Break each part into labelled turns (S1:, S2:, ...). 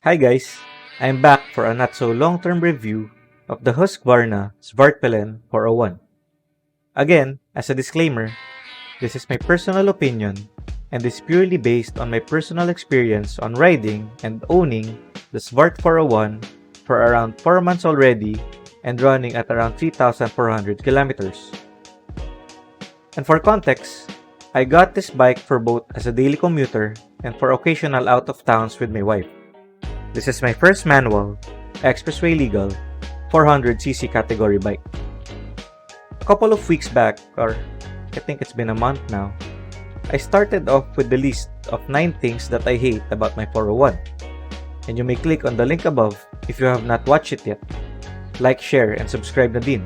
S1: Hi guys, I'm back for a not so long-term review of the Husqvarna Svartpilen 401. Again, as a disclaimer, this is my personal opinion and is purely based on my personal experience on riding and owning the Svart 401 for around 4 months already and running at around 3,400 kilometers. And for context, I got this bike for both as a daily commuter and for occasional out of towns with my wife. This is my first manual, expressway legal, 400cc category bike. A couple of weeks back, or I think it's been a month now, I started off with the list of 9 things that I hate about my 401. And you may click on the link above if you have not watched it yet. Like, share, and subscribe na din.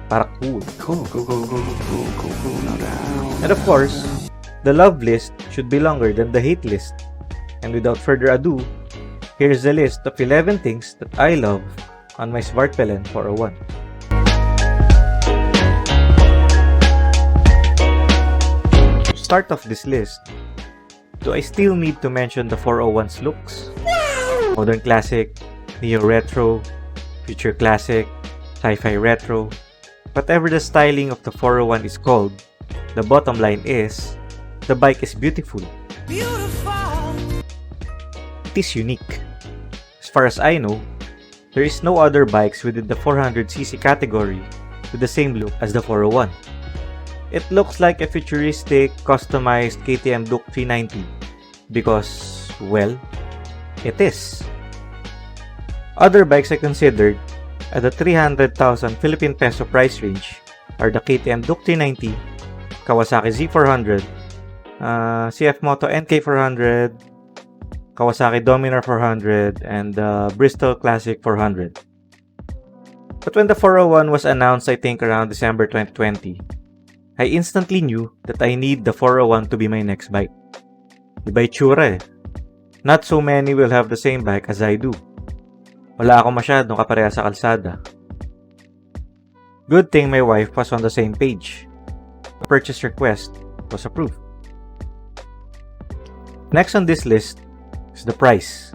S1: Para cool.
S2: Cool, no doubt.
S1: And of course, the love list should be longer than the hate list. And without further ado, here's the list of 11 things that I love on my Svartpilen 401. To start off this list, do I still need to mention the 401's looks? Modern classic, neo retro, future classic, sci-fi retro, whatever the styling of the 401 is called, the bottom line is, the bike is beautiful. It is unique. As far as I know, there is no other bikes within the 400cc category with the same look as the 401. It looks like a futuristic, customized KTM Duke 390 because, well, it is. Other bikes I considered at the 300,000 Philippine peso price range are the KTM Duke 390, Kawasaki Z400, CF Moto NK400, Kawasaki Dominar 400, and the Bristol Classic 400. But when the 401 was announced, I think around December 2020, I instantly knew that I need the 401 to be my next bike. Iba itsura eh. Not so many will have the same bike as I do. Wala ako masyadong kapareha sa kalsada. Good thing my wife was on the same page. The purchase request was approved. Next on this list is the price.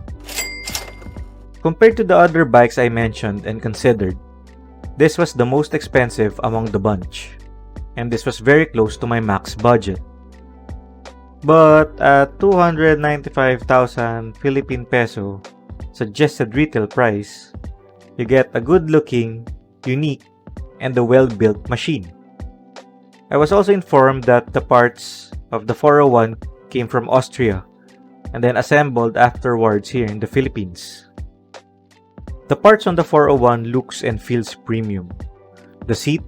S1: Compared to the other bikes I mentioned and considered, this was the most expensive among the bunch, and this was very close to my max budget. But at 295,000 Philippine peso suggested retail price, you get a good-looking, unique, and a well-built machine. I was also informed that the parts of the 401 came from Austria and then assembled afterwards here in the Philippines. The parts on the 401 looks and feels premium. The seat,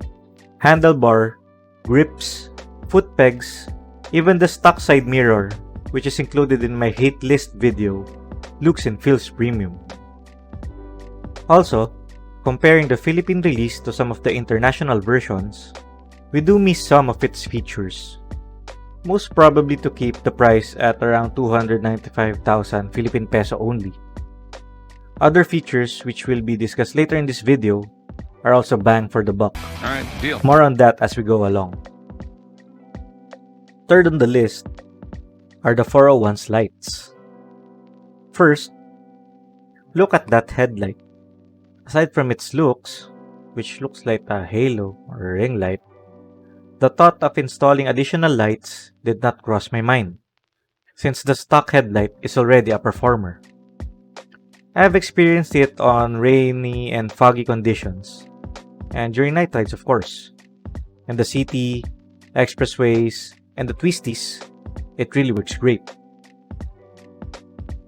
S1: handlebar, grips, foot pegs, even the stock side mirror, which is included in my hate list video, looks and feels premium. Also, comparing the Philippine release to some of the international versions, we do miss some of its features. Most probably to keep the price at around 295,000 Philippine peso only. Other features which will be discussed later in this video are also bang for the buck.
S2: Alright, deal.
S1: More on that as we go along. Third on the list are the 401's lights. First, look at that headlight. Aside from its looks, which looks like a halo or a ring light, the thought of installing additional lights did not cross my mind, since the stock headlight is already a performer. I have experienced it on rainy and foggy conditions, and during night rides of course. And the city, expressways, and the twisties, it really works great.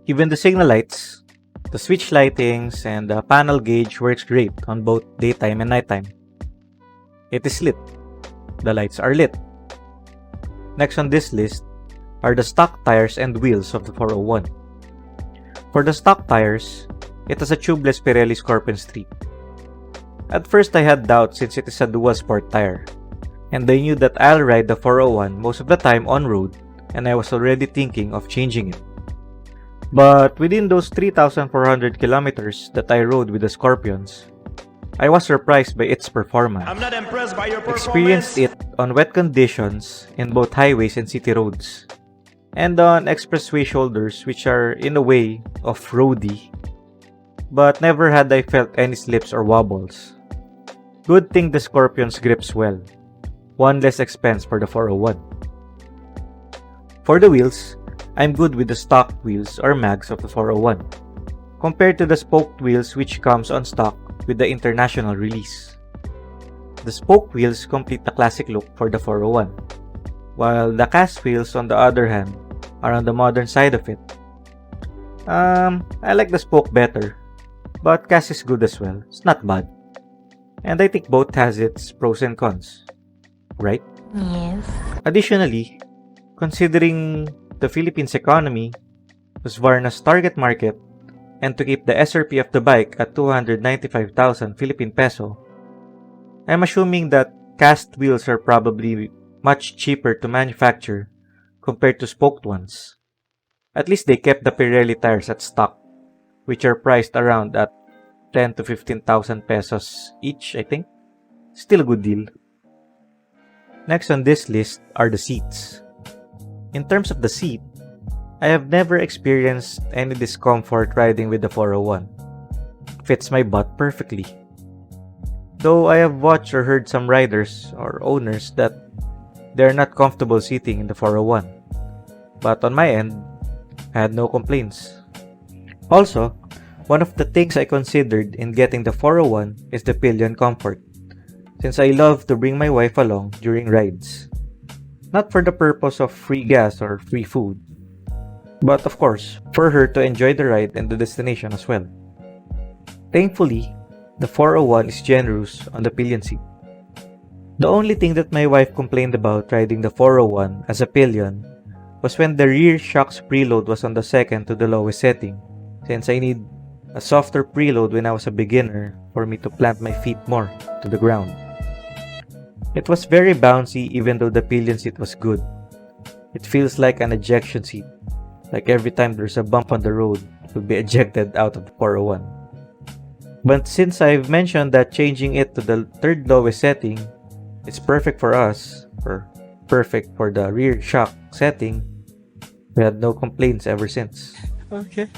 S1: Even the signal lights, the switch lightings, and the panel gauge works great on both daytime and nighttime. It is lit. The lights are lit. Next on this list are the stock tires and wheels of the 401. For the stock tires, it has a tubeless Pirelli Scorpion Street. At first I had doubts since it is a dual sport tire, and I knew that I'll ride the 401 most of the time on road, and I was already thinking of changing it. But within those 3,400 kilometers that I rode with the Scorpions, I was surprised by its performance.
S3: I'm not impressed by your performance.
S1: Experienced it on wet conditions in both highways and city roads, and on expressway shoulders which are in a way off-roady but never had I felt any slips or wobbles. Good thing the Scorpion's grips well. One less expense for the 401. For the wheels, I'm good with the stock wheels or mags of the 401, compared to the spoked wheels which comes on stock with the international release. The spoke wheels complete the classic look for the 401, while the cast wheels on the other hand are on the modern side of it. I like the spoke better, but cast is good as well. It's not bad. And I think both has its pros and cons, right?
S3: Yes.
S1: Additionally, considering the Philippines economy, Husqvarna's target market, and to keep the SRP of the bike at 295,000 Philippine peso, I'm assuming that cast wheels are probably much cheaper to manufacture compared to spoked ones. At least they kept the Pirelli tires at stock, which are priced around at 10 to 15,000 pesos each, I think. Still a good deal. Next on this list are the seats. In terms of the seat, I have never experienced any discomfort riding with the 401. Fits my butt perfectly. Though I have watched or heard some riders or owners that they are not comfortable sitting in the 401. But on my end, I had no complaints. Also, one of the things I considered in getting the 401 is the pillion comfort, since I love to bring my wife along during rides. Not for the purpose of free gas or free food, but of course, for her to enjoy the ride and the destination as well. Thankfully, the 401 is generous on the pillion seat. The only thing that my wife complained about riding the 401 as a pillion was when the rear shock's preload was on the second to the lowest setting, since I need a softer preload when I was a beginner for me to plant my feet more to the ground. It was very bouncy even though the pillion seat was good. It feels like an ejection seat, like every time there's a bump on the road, you'll be ejected out of the 401. But since I've mentioned that changing it to the third lowest setting, it's perfect for us, or perfect for the rear shock setting, we had no complaints ever since.
S2: Okay.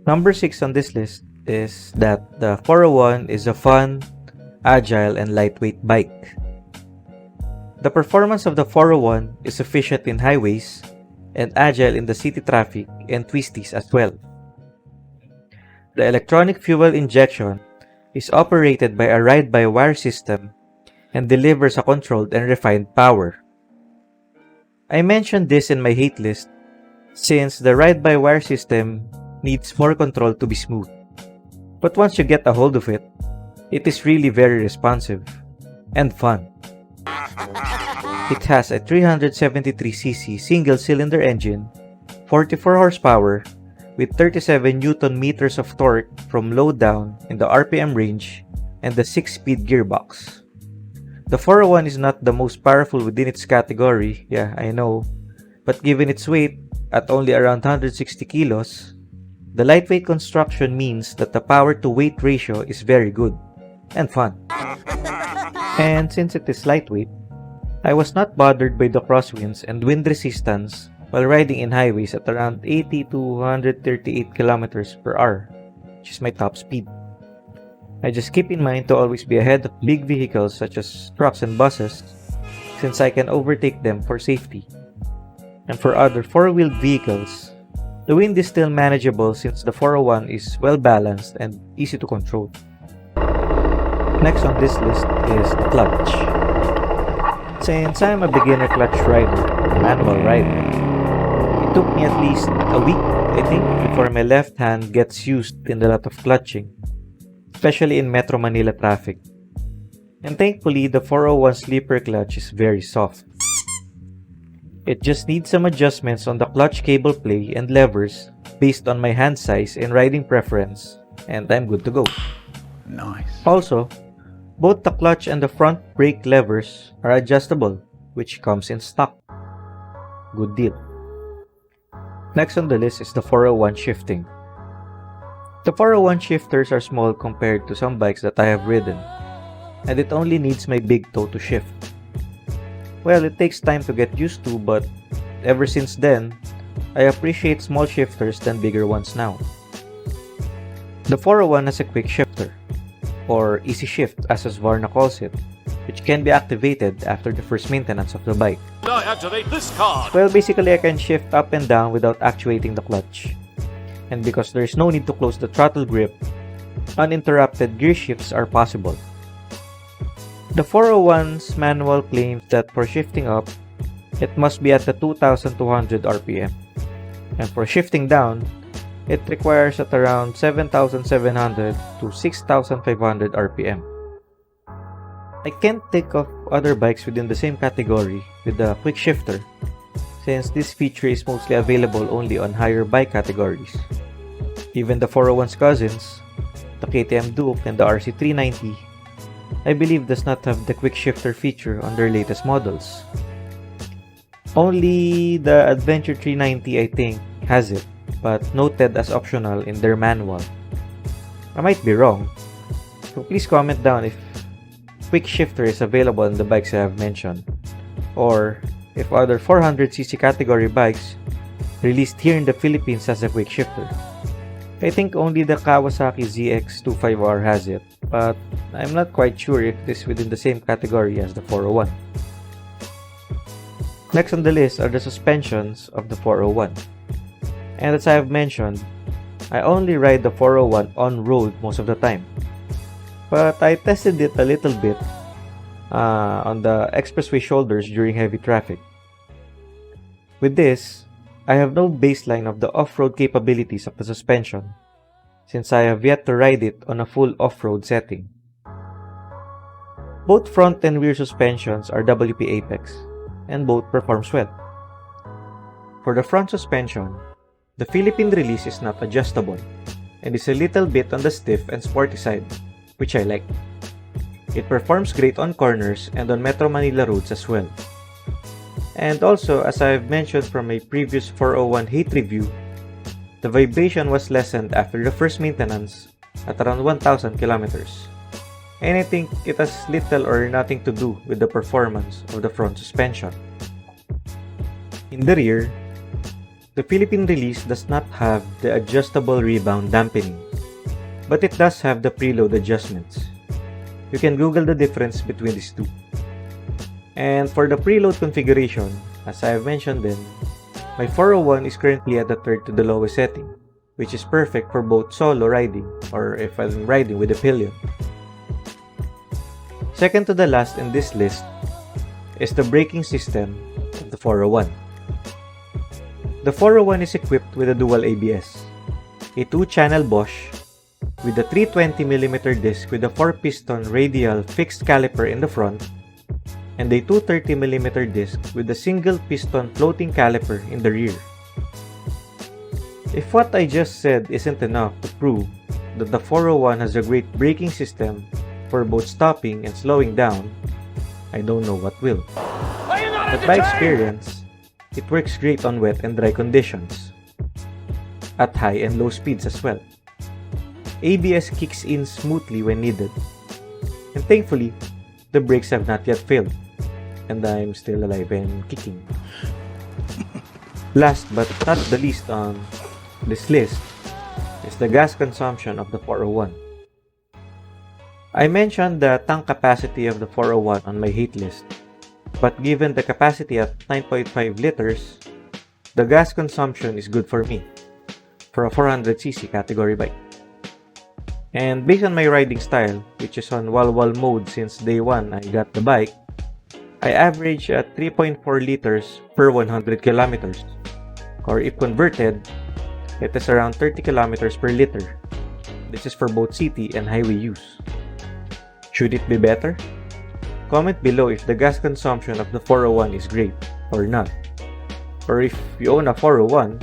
S1: Number 6 on this list is that the 401 is a fun, agile, and lightweight bike. The performance of the 401 is efficient in highways and agile in the city traffic and twisties as well. The electronic fuel injection is operated by a ride-by-wire system and delivers a controlled and refined power. I mentioned this in my hate list since the ride-by-wire system needs more control to be smooth. But once you get a hold of it, it is really very responsive and fun. It has a 373cc single-cylinder engine, 44 horsepower, with 37 Newton meters of torque from low down in the RPM range and the 6-speed gearbox. The 401 is not the most powerful within its category, yeah, I know, but given its weight at only around 160 kilos, the lightweight construction means that the power-to-weight ratio is very good and fun. And since it is lightweight, I was not bothered by the crosswinds and wind resistance while riding in highways at around 80 to 138 kilometers per hour, which is my top speed. I just keep in mind to always be ahead of big vehicles such as trucks and buses, since I can overtake them for safety. And for other four-wheeled vehicles, the wind is still manageable since the 401 is well balanced and easy to control. Next on this list is the clutch. Since I'm a beginner clutch rider, manual rider, it took me at least a week, I think, before my left hand gets used in a lot of clutching, especially in Metro Manila traffic. And thankfully, the 401 sleeper clutch is very soft. It just needs some adjustments on the clutch cable play and levers based on my hand size and riding preference, and I'm good to go.
S2: Nice.
S1: Also, both the clutch and the front brake levers are adjustable, which comes in stock. Good deal. Next on the list is the 401 shifting. The 401 shifters are small compared to some bikes that I have ridden, and it only needs my big toe to shift. Well, it takes time to get used to, but ever since then, I appreciate small shifters than bigger ones now. The 401 has a quick shifter, or easy shift as Husqvarna calls it, which can be activated after the first maintenance of the bike.
S3: I activate this card.
S1: Well, basically I can shift up and down without actuating the clutch. And because there is no need to close the throttle grip, uninterrupted gear shifts are possible. The 401's manual claims that for shifting up, it must be at the 2200 RPM. And for shifting down, it requires at around 7700 to 6500 RPM. I can't think of other bikes within the same category with the quick shifter, since this feature is mostly available only on higher bike categories. Even the 401's cousins, the KTM Duke and the RC390, I believe does not have the quick shifter feature on their latest models. Only the Adventure 390 I think has it, but noted as optional in their manual. I might be wrong, so please comment down if quick shifter is available on the bikes I have mentioned, or if other 400cc category bikes released here in the Philippines has a quick shifter. I think only the Kawasaki ZX25R has it, but I'm not quite sure if it is within the same category as the 401. Next on the list are the suspensions of the 401. And as I have mentioned, I only ride the 401 on-road most of the time. But I tested it a little bit on the expressway shoulders during heavy traffic. With this, I have no baseline of the off-road capabilities of the suspension, since I have yet to ride it on a full off-road setting. Both front and rear suspensions are WP Apex, and both performs well. For the front suspension, the Philippine release is not adjustable, and is a little bit on the stiff and sporty side, which I like. It performs great on corners and on Metro Manila roads as well. And also, as I have mentioned from a previous 401 heat review, the vibration was lessened after the first maintenance at around 1000 kilometers. And I think it has little or nothing to do with the performance of the front suspension. In the rear, the Philippine release does not have the adjustable rebound dampening, but it does have the preload adjustments. You can Google the difference between these two. And for the preload configuration, as I have mentioned then, my 401 is currently at the third to the lowest setting, which is perfect for both solo riding or if I'm riding with a pillion. Second to the last in this list is the braking system of the 401. The 401 is equipped with a dual ABS, a 2-channel Bosch with a 320mm disc with a 4-piston radial fixed caliper in the front, and a 230mm disc with a single piston floating caliper in the rear. If what I just said isn't enough to prove that the 401 has a great braking system for both stopping and slowing down, I don't know what will. But by experience, it works great on wet and dry conditions, at high and low speeds as well. ABS kicks in smoothly when needed, and thankfully, the brakes have not yet failed, and I'm still alive and kicking. Last but not the least on this list is the gas consumption of the 401. I mentioned the tank capacity of the 401 on my hate list, but given the capacity at 9.5 liters, the gas consumption is good for me for a 400cc category bike. And based on my riding style, which is on wall-wall mode since day one I got the bike, I average at 3.4 liters per 100 kilometers, or if converted, it is around 30 kilometers per liter. This is for both city and highway use. Should it be better? Comment below if the gas consumption of the 401 is great or not. Or if you own a 401,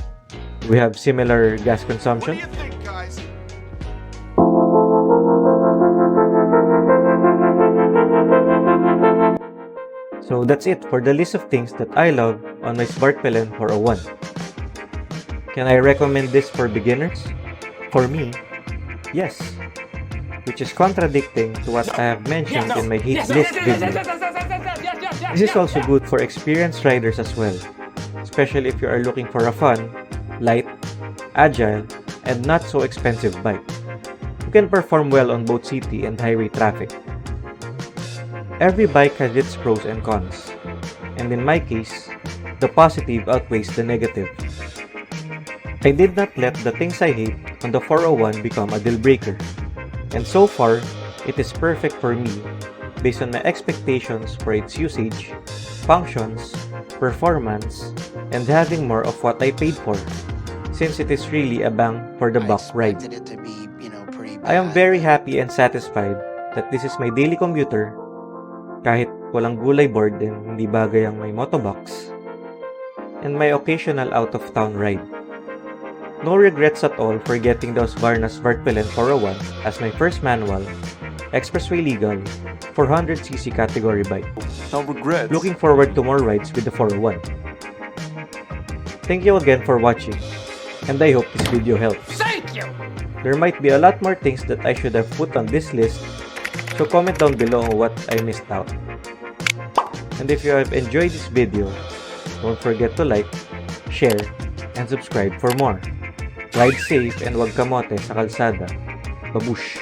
S1: do we have similar gas consumption?
S3: What do you think, guys?
S1: So that's it for the list of things that I love on my Svartpilen 401. Can I recommend this for beginners? For me, yes. Which is contradicting to what I have mentioned in my hate list video. This is also good for experienced riders as well, especially if you are looking for a fun, light, agile, and not so expensive bike. You can perform well on both city and highway traffic. Every bike has its pros and cons, and in my case, the positive outweighs the negative. I did not let the things I hate on the 401 become a deal breaker, and so far, it is perfect for me based on my expectations for its usage, functions, performance, and having more of what I paid for, since it is really a bang for the buck ride.
S4: It to be, pretty
S1: I am
S4: bad.
S1: very happy and satisfied that this is my daily commuter, kahit walang gulay board and hindi bagay ang may motobox, and my occasional out-of-town ride. No regrets at all for getting the Husqvarna Svartpilen 401 as my first manual, expressway legal, 400cc category bike.
S2: No regrets.
S1: Looking forward to more rides with the 401. Thank you again for watching, and I hope this video helps.
S3: Thank you!
S1: There might be a lot more things that I should have put on this list, so comment down below on what I missed out. And if you have enjoyed this video, don't forget to like, share, and subscribe for more. Ride safe and wag kamote sa kalsada. Babush!